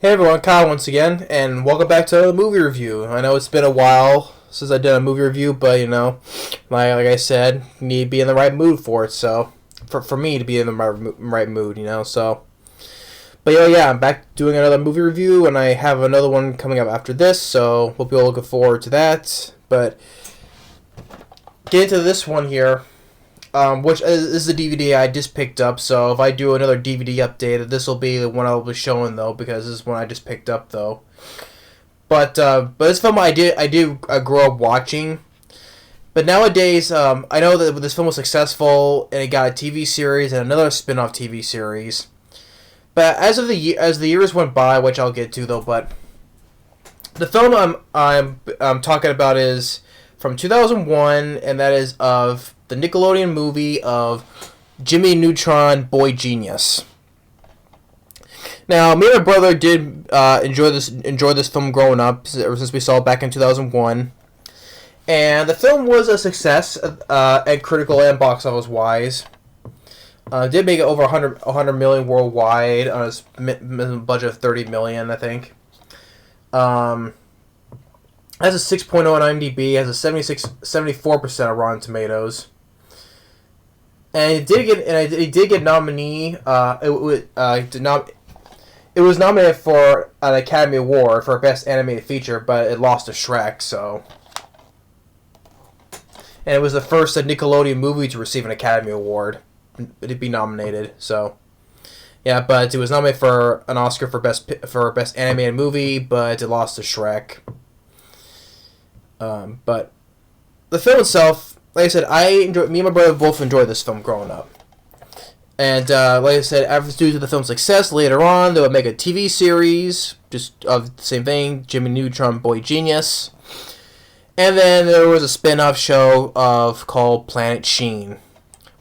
Hey everyone, Kyle once again, and welcome back to a movie review. I know it's been a while since I did a movie review, but like I said, you need to be in the right mood for it. So, for me to be in the right mood, But yeah, I'm back doing another movie review, and I have another one coming up after this. So hope you're all looking forward to that. But get into this one here. Which is the DVD I just picked up, so if I do another DVD update, this will be the one I'll be showing, though, because this is one I just picked up, though. But this film I grew up watching. But nowadays, I know that this film was successful, and it got a TV series and another spin-off TV series. But as the years went by, which I'll get to, though, but the film I'm talking about is from 2001, and that is of the Nickelodeon movie of Jimmy Neutron, Boy Genius. Now, me and my brother did enjoy this film growing up, ever since we saw it back in 2001. And the film was a success, at critical and box office wise. Did make it over 100 million worldwide on its budget of 30 million, I think. Has a 6.0 on IMDb, has a 74% of Rotten Tomatoes. And it did get nominee. It was nominated for an Academy Award for Best Animated Feature, but it lost to Shrek. So, and it was the first Nickelodeon movie to receive an Academy Award to be nominated. So, yeah, but it was nominated for an Oscar for Best Animated Movie, but it lost to Shrek. But the film itself, like I said, me and my brother both enjoyed this film growing up. And like I said, due to the film's success, later on they would make a TV series just of the same thing, Jimmy Neutron, Boy Genius. And then there was a spin-off show called Planet Sheen,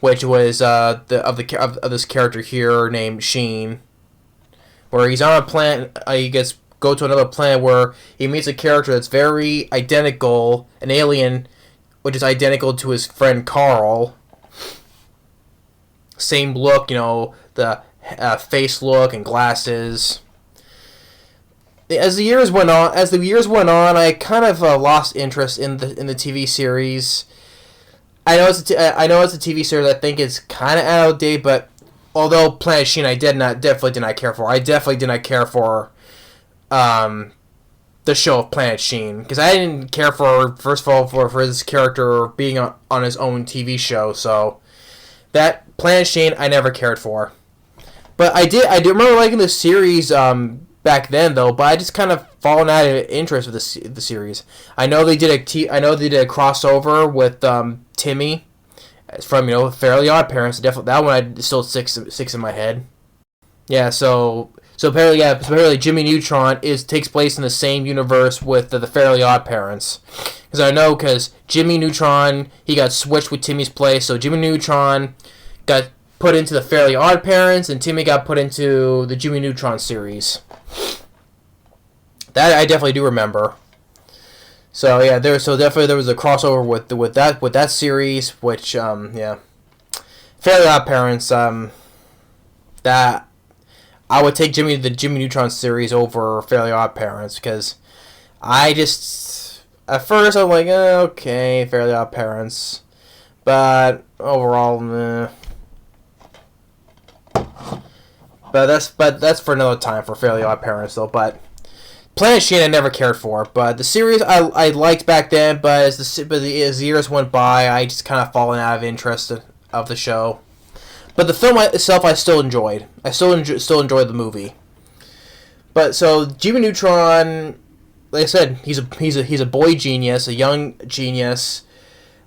which was of this character here named Sheen, where he's on a planet. He gets go to another planet where he meets a character that's very identical, an alien, which is identical to his friend Carl. Same look, the face look and glasses. As the years went on, I kind of lost interest in the TV series. I know it's a TV series. I think it's kind of out of date, but although Planet Sheen, I definitely did not care for. I definitely did not care for the show of Planet Sheen, because I didn't care for, first of all, for his character being on his own TV show. So that Planet Sheen I never cared for. But I do remember liking the series back then, though. But I just kind of fallen out of interest with the series. I know they did a crossover with Timmy from Fairly Odd Parents. Definitely that one still sticks in my head. Yeah, so apparently Jimmy Neutron takes place in the same universe with the Fairly Odd Parents. Because Jimmy Neutron, he got switched with Timmy's place, so Jimmy Neutron got put into the Fairly Odd Parents, and Timmy got put into the Jimmy Neutron series. That I definitely do remember. So yeah, there was a crossover with that series, which Fairly Odd Parents, that I would take the Jimmy Neutron series over Fairly Odd Parents, because at first I'm like, okay, Fairly Odd Parents, but overall, meh. But that's for another time for Fairly Odd Parents, though. But Planet Sheen I never cared for, but the series I liked back then. But as the years went by, I just kind of fallen out of interest of the show. But the film itself, I still enjoyed. I still enjoyed the movie. But so Jimmy Neutron, like I said, he's a boy genius, a young genius,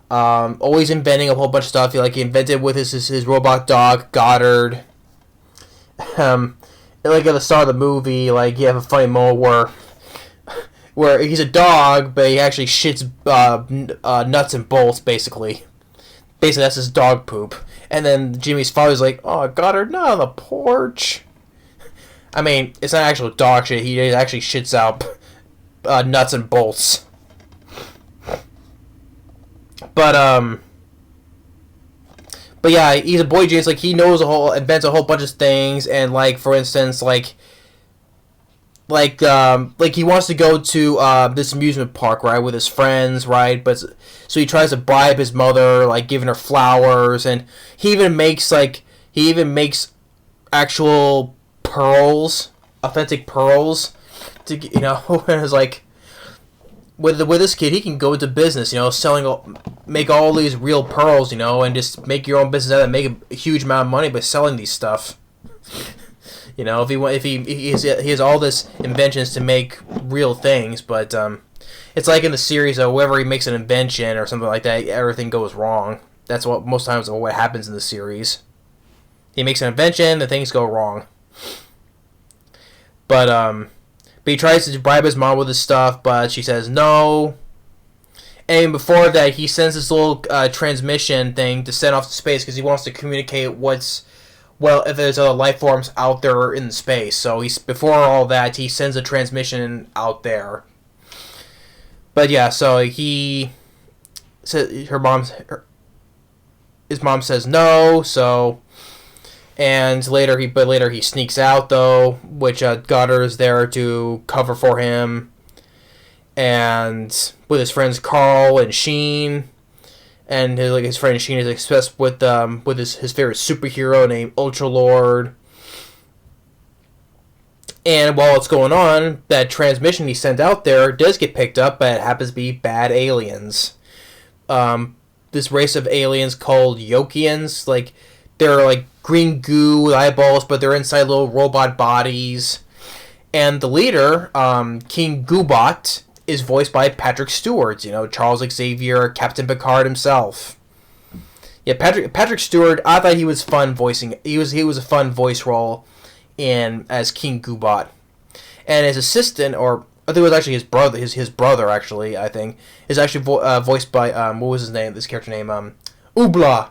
always inventing a whole bunch of stuff. He invented with his robot dog Goddard. Like at the start of the movie, you have a funny moment where he's a dog, but he actually shits nuts and bolts, basically. Basically, that's his dog poop. And then Jimmy's father's like, "Oh, Goddard, not on the porch." I mean, it's not actual dog shit. He actually shits out nuts and bolts. But yeah, he's a boy genius. He knows invents a whole bunch of things, and for instance, like he wants to go to this amusement park, right, with his friends, right? But so he tries to bribe his mother, like giving her flowers, and he even makes actual pearls, authentic pearls, to and it's like with this kid, he can go into business, make all these real pearls, and just make your own business out of it, make a huge amount of money by selling these stuff. If he has all this inventions to make real things, but it's like in the series, whenever he makes an invention or something like that, everything goes wrong. That's what most times what happens in the series. He makes an invention, the things go wrong. But he tries to bribe his mom with his stuff, but she says no. And before that, he sends this little transmission thing to send off to space because he wants to communicate if there's other life forms out there in space. So before all that, he sends a transmission out there. But yeah, so he said his mom says no. So and later he sneaks out though, which Goddard is there to cover for him, and with his friends Carl and Sheen. And his friend Sheen is obsessed with his favorite superhero named Ultralord. And while it's going on, that transmission he sent out there does get picked up, but it happens to be bad aliens. This race of aliens called Yokians, they're like green goo with eyeballs, but they're inside little robot bodies. And the leader, King Goobot, is voiced by Patrick Stewart, Charles Xavier, Captain Picard himself. Yeah, Patrick Stewart, I thought he was fun voicing. He was a fun voice role as King Goobot. And his assistant, or I think it was actually his brother, his brother actually, I think, is actually voiced by what was his name? This character name, Oobla.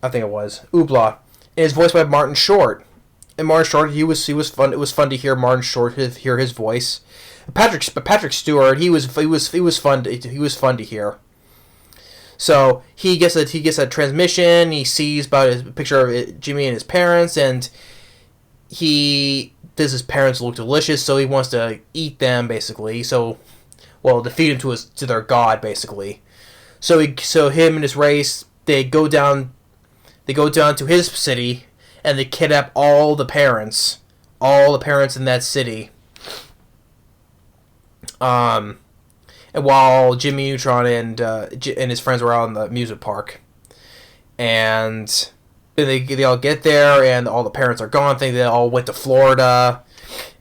I think it was Oobla. And it's voiced by Martin Short. And Martin Short, he was fun. It was fun to hear Martin Short hear his voice. Patrick Stewart, he was fun to hear. So he gets a transmission. He sees about his picture of Jimmy and his parents, and does his parents look delicious? So he wants to eat them basically. To feed them to their god basically. So him and his race, they go down to his city, and they kidnap all the parents in that city. And while Jimmy Neutron and his friends were out in the amusement park, and then they all get there, and all the parents are gone. I think they all went to Florida,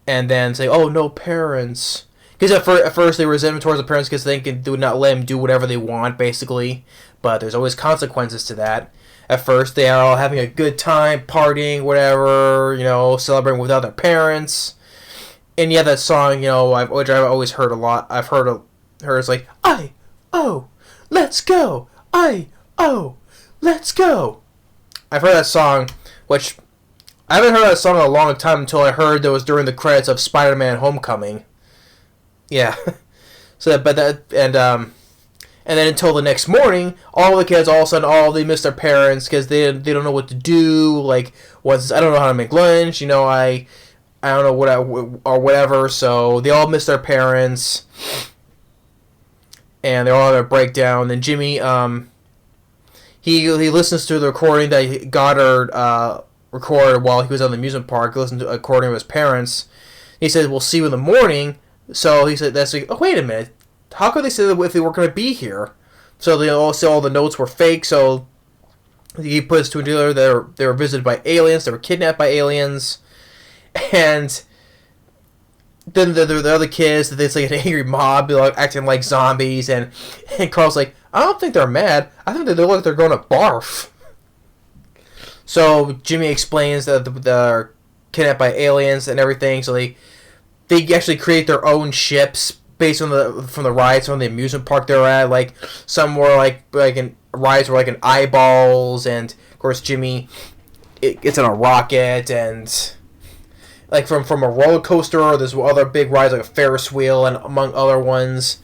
and then say, "Oh, no parents," because at first they resent towards the parents because they do not let them do whatever they want, basically. But there's always consequences to that. At first, they are all having a good time, partying, whatever, celebrating without their parents. And yeah, that song, which I've always heard a lot. I've heard her. It's like, let's go. Let's go. I've heard that song, which I haven't heard that song in a long time until I heard that was during the credits of Spider-Man: Homecoming. Yeah. And then until the next morning, all the kids all of a sudden they miss their parents because they don't know what to do. Like, I don't know how to make lunch. I don't know or whatever. So they all miss their parents, and they're all having a breakdown. Then Jimmy, he listens to the recording that Goddard recorded while he was on the amusement park. He listened to a recording of his parents. He said, "We'll see you in the morning." So he said, "That's like, oh, wait a minute. How could they say that if they weren't going to be here?" So they all say all the notes were fake. So he puts two and together. They were visited by aliens. They were kidnapped by aliens. And then the other kids, it's like an angry mob, acting like zombies, and Carl's like, "I don't think they're mad. I think they look like they're going to barf." So Jimmy explains that they're kidnapped by aliens and everything. So they actually create their own ships based on from the rides from the amusement park they're at. Like some were rides were in eyeballs, and of course Jimmy gets on a rocket and. Like from a roller coaster, or there's other big rides like a Ferris wheel, and among other ones.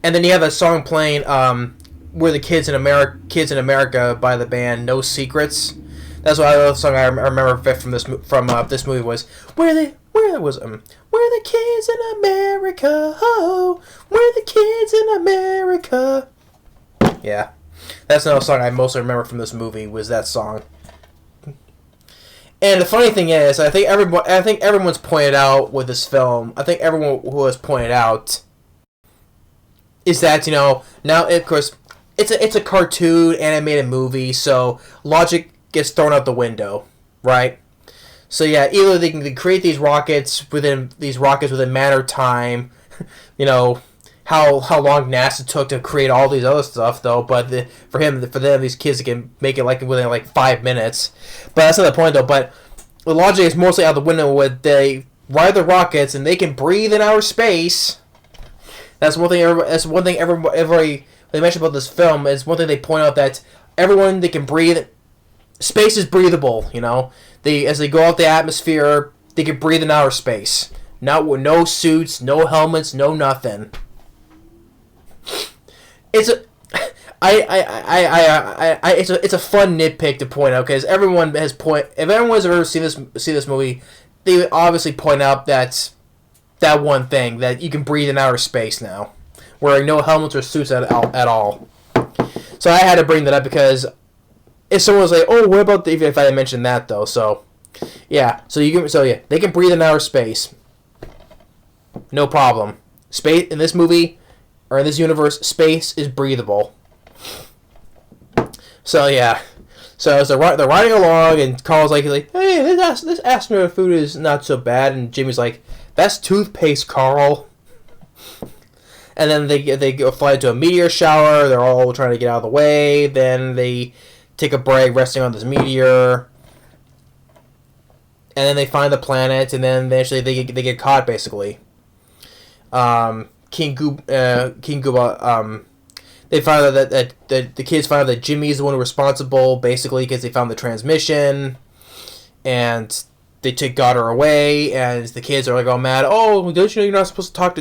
And then you have a song playing, "We're the Kids in America" by the band No Secrets. That's why the song I remember from this movie was where the kids in America, oh, where the kids in America. Yeah, that's another song I mostly remember from this movie was that song. And the funny thing is, I think everyone's pointed out with this film. I think everyone who has pointed out is that now of course it's a cartoon animated movie, so logic gets thrown out the window, right? So yeah, either they can create these rockets within a matter of time, how long NASA took to create all these other stuff though, but for them these kids can make it within 5 minutes. But that's not the point though. But the logic is mostly out the window when they ride the rockets and they can breathe in outer space. That's one thing. Everybody they mention about this film is one thing they point out that they can breathe. Space is breathable. As they go out the atmosphere, they can breathe in outer space. No suits, no helmets, no nothing. It's a fun nitpick to point out because if everyone has ever seen this movie, they would obviously point out that one thing that you can breathe in outer space now, wearing no helmets or suits at all. So I had to bring that up because if someone was like, "Oh, what about if I had mentioned that though?" So yeah, they can breathe in outer space, no problem. Space in this movie or in this universe, space is breathable. So yeah, so as they're riding along, and Carl's like, "Hey, this astronaut food is not so bad," and Jimmy's like, "That's toothpaste, Carl." And then they go fly into a meteor shower. They're all trying to get out of the way. Then they take a break, resting on this meteor. And then they find the planet, and then eventually they get caught basically. King Gooba. They find out that the kids find out that Jimmy's the one who's responsible basically because they found the transmission, and they take Goddard away, and the kids are all mad. Oh, don't you know you're not supposed to talk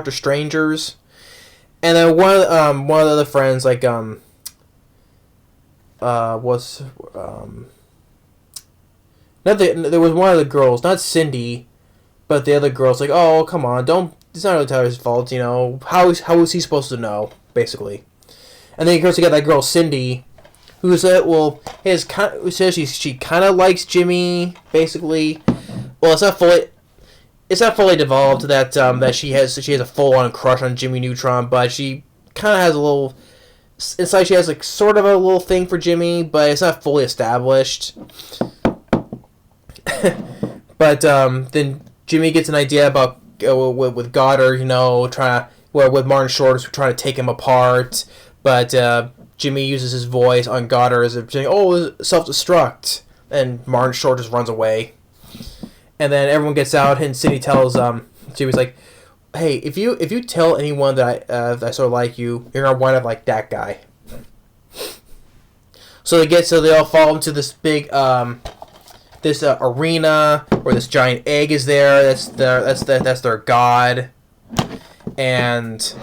to strangers? And then one of the other friends there was one of the girls, not Cindy, but the other girl's like, oh come on, it's not really Tyler's fault, how is he supposed to know basically? And then he goes to get that girl Cindy, who says she kind of likes Jimmy basically. Well, it's not fully developed that she has a full on crush on Jimmy Neutron, but she kind of has a little. Inside, she has sort of a little thing for Jimmy, but it's not fully established. But then Jimmy gets an idea about with Goddard, with Martin Short trying to take him apart, but Jimmy uses his voice on Goddard as saying, "Oh, self-destruct," and Martin Short just runs away. And then everyone gets out, and Cindy tells Jimmy's like, "Hey, if you tell anyone that I sort of like you, you're gonna wind up like that guy." So they all fall into this big arena where this giant egg is there. That's their god, and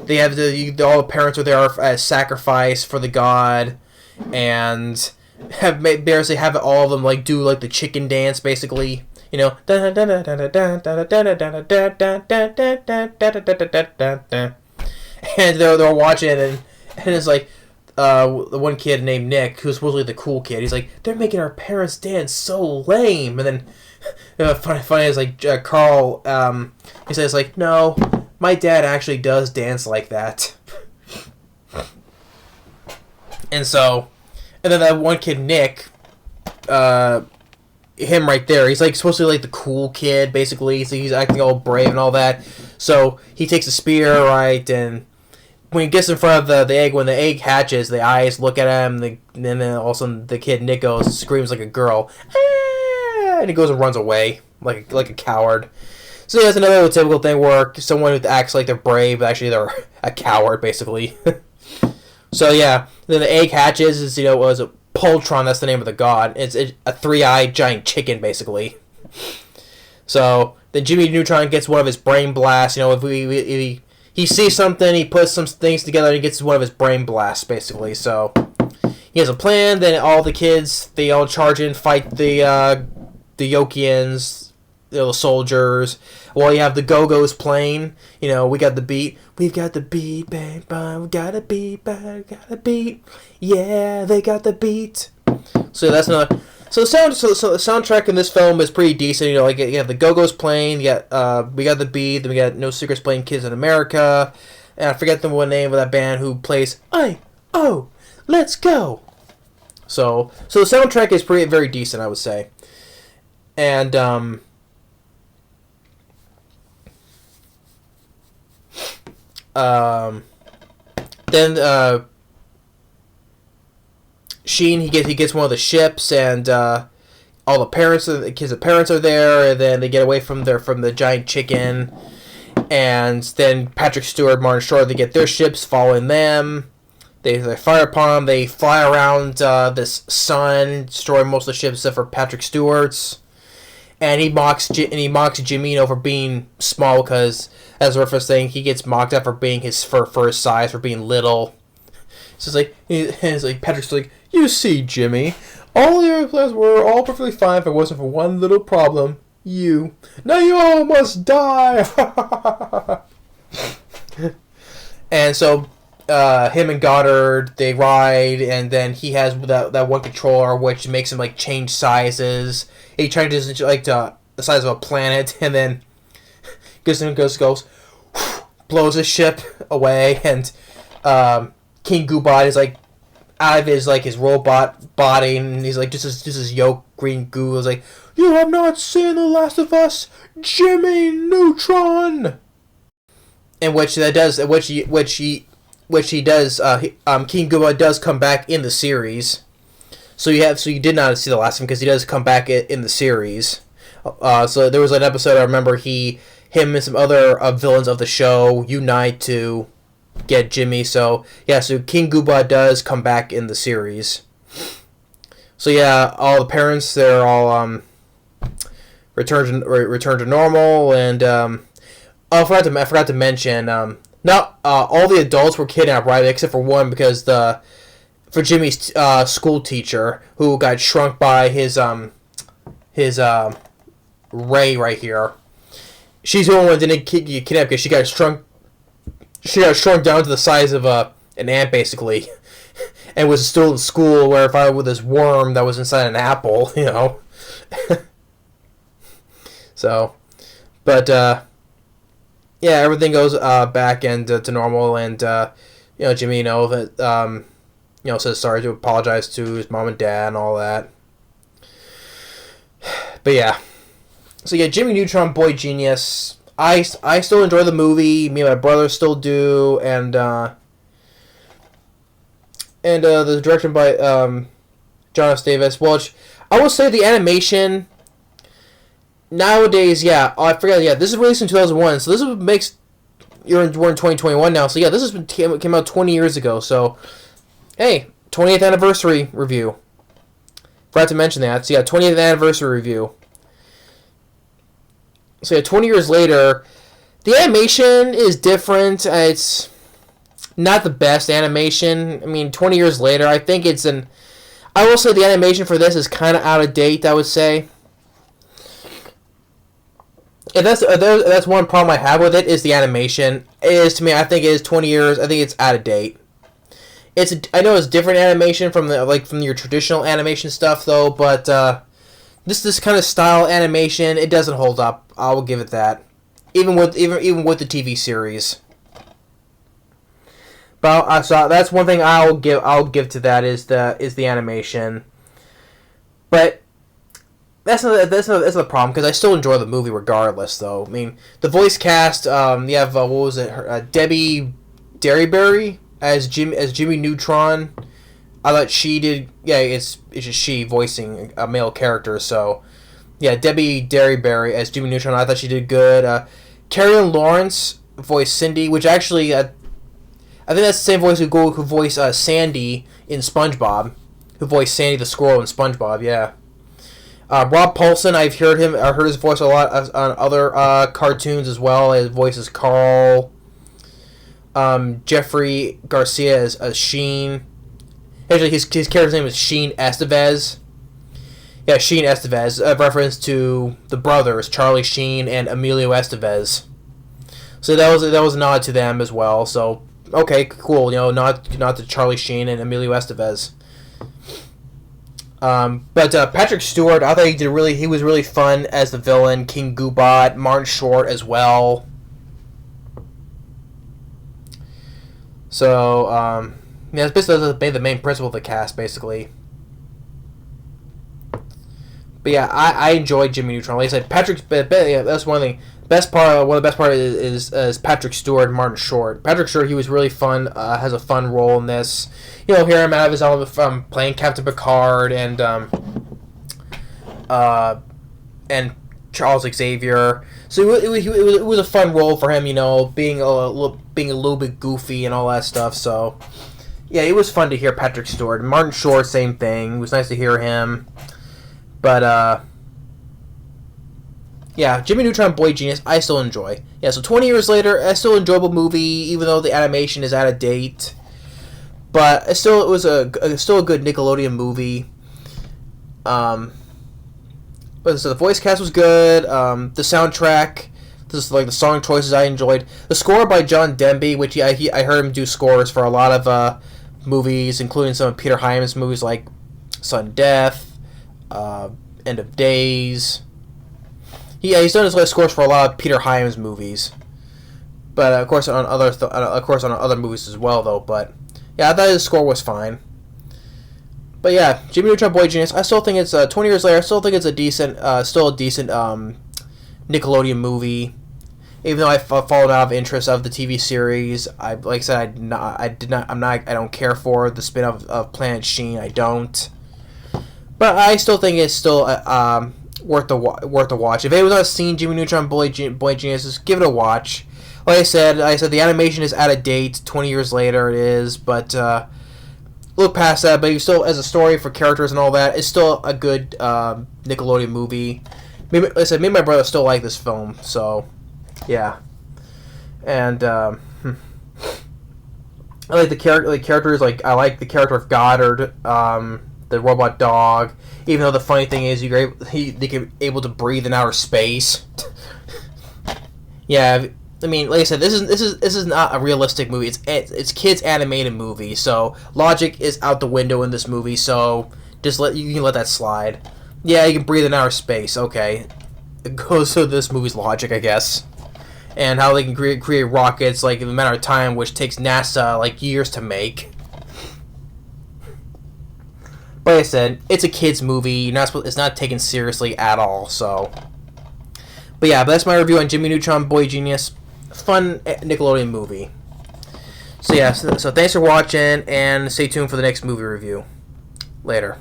they have all the parents are there as sacrifice for the god, and have all of them do the chicken dance basically. And they're watching it, and it's the one kid named Nick, who's supposedly the cool kid. He's like, they're making our parents dance so lame. And then funny is Carl, he says no, my dad actually does dance like that. And then that one kid Nick, him right there, he's supposed to be the cool kid basically, so he's acting all brave and all that. So he takes a spear, right, and when he gets in front of the egg, when the egg hatches, the eyes look at him, and then all of a sudden the kid Nick screams like a girl, and he goes and runs away like a coward. So that's another typical thing where someone who acts like they're brave, but actually they're a coward basically. So yeah, then the egg hatches. Was a Paulsen, that's the name of the god. It's a three-eyed giant chicken, basically. So then Jimmy Neutron gets one of his brain blasts. If he sees something, he puts some things together, and he gets one of his brain blasts, basically. So he has a plan. Then all the kids, they all charge in, fight the Yokians, the soldiers. While you have the Go-Go's playing, we got the beat. We've got the beat, bang, bang. We got a beat, bang, got a beat. Yeah, they got the beat. So that's another. So the soundtrack in this film is pretty decent. You have the Go-Go's playing. We got the beat. Then we got No Secrets playing Kids in America. And I forget the name of that band who plays Let's Go. So the soundtrack is very decent, I would say. And then Sheen, he gets one of the ships, and all the parents, the kids' parents are there, and then they get away from the giant chicken, and then Patrick Stewart, Martin Short, they get their ships following them. They fire upon them. They fly around this sun, destroy most of the ships except for Patrick Stewart's. And he mocks Jimmy for being small, because, as the first thing, he gets mocked at for being for his size, for being little. So it's like Patrick Stewart's like, you see, Jimmy, all the other plans were all perfectly fine if it wasn't for one little problem. You. Now you all must die. And so him and Goddard, they ride, and then he has that one controller which makes him change sizes. He changes into the size of a planet, and then goes blows his ship away, and King Goobot is out of his robot body, and he's just this yolk green goo. Is like, you have not seen The Last of Us, Jimmy Neutron. And which he does. King Goobot does come back in the series. So you did not see the last of him, because he does come back in the series. So there was an episode I remember him and some other villains of the show unite to get Jimmy. So King Goobot does come back in the series. So all the parents, they're all return to normal, and I forgot to mention not all the adults were kidnapped, right, except for one, because for Jimmy's school teacher, who got shrunk by his Ray right here. She's the only one that didn't get kidnapped, because she got shrunk down to the size of an ant, basically, and was still in school, where if I with this worm that was inside an apple, So, but everything goes back and to normal, and Jimmy says sorry, to apologize to his mom and dad and all that. But so Jimmy Neutron, boy genius. I still enjoy the movie. Me and my brother still do, and the direction by John S. Davis. Well, I will say the animation nowadays. I forgot. This is released in 2001, so this makes we're in 2021 now. So this came out 20 years ago. So hey, 20th anniversary review. Forgot to mention that. So 20th anniversary review. So 20 years later, the animation is different. It's not the best animation. I mean, 20 years later, I think I will say the animation for this is kind of out of date, I would say. And that's one problem I have with it, is the animation. It is, to me, I think it is 20 years. I think it's out of date. I know it's different animation from your traditional animation stuff, though, but this kind of style animation, it doesn't hold up. I will give it that, even with the TV series. But so that's one thing I'll give to that is the animation. But that's not the problem, because I still enjoy the movie regardless, though. I mean, the voice cast, you have what was it? Debi Derryberry as Jimmy Neutron. I thought she did. It's just she voicing a male character. So, Debi Derryberry as Jimmy Neutron. I thought she did good. Carolyn Lawrence voiced Cindy, which actually I think that's the same voice who voiced Sandy in SpongeBob, who voiced Sandy the squirrel in SpongeBob. Yeah. Rob Paulsen, I heard his voice a lot on other cartoons as well. His voice is Carl. Jeffrey Garcia as Sheen. Actually, his character's name is Sheen Estevez. Yeah, Sheen Estevez, a reference to the brothers Charlie Sheen and Emilio Estevez. So that was a nod to them as well. So okay, cool. Not to Charlie Sheen and Emilio Estevez. But Patrick Stewart, I thought he was really fun as the villain. King Goobot, Martin Short as well. So yeah, it's basically the main principle of the cast, basically. But yeah, I enjoyed Jimmy Neutron. Like I said, yeah, that's one thing. One of the best part is Patrick Stewart and Martin Short. Patrick Stewart, he was really fun. Has a fun role in this. Hear him out of his element from playing Captain Picard and Charles Xavier. So it was a fun role for him. Being a little bit goofy and all that stuff. So yeah, it was fun to hear Patrick Stewart. Martin Short, same thing. It was nice to hear him. But yeah, Jimmy Neutron, Boy Genius, I still enjoy. Yeah, so 20 years later, a still enjoyable movie, even though the animation is out of date. But it was a good Nickelodeon movie. But so the voice cast was good. The soundtrack, the song choices I enjoyed. The score by John Denby, which I heard him do scores for a lot of movies, including some of Peter Hyams' movies like Sudden Death. End of Days. He's done his scores for a lot of Peter Hyams movies, but of course on other movies as well though. But yeah, I thought his score was fine. But yeah, Jimmy Neutron, Boy Genius. I still think it's 20 years later. I still think it's a decent Nickelodeon movie. Even though I've fallen out of interest of the TV series, I don't care for the spin-off of Planet Sheen. I don't. But I still think it's still worth the watch. If anyone has seen Jimmy Neutron, Boy Genius, just give it a watch. Like I said, the animation is out of date. 20 years later, it is. But look past that. But you still, as a story for characters and all that, it's still a good Nickelodeon movie. Like I said, me and my brother still like this film. So yeah, and I like the characters. Like I like the character of Goddard. The robot dog. Even though the funny thing is, they can able to breathe in outer space. Yeah, I mean, like I said, this is not a realistic movie. It's kids animated movie, so logic is out the window in this movie. So you can let that slide. Yeah, you can breathe in outer space. Okay, it goes to this movie's logic, I guess, and how they can create rockets in a matter of time, which takes NASA years to make. But like I said, it's a kids movie. It's not taken seriously at all. So, but yeah, that's my review on Jimmy Neutron, Boy Genius. Fun Nickelodeon movie. So yeah, so thanks for watching, and stay tuned for the next movie review. Later.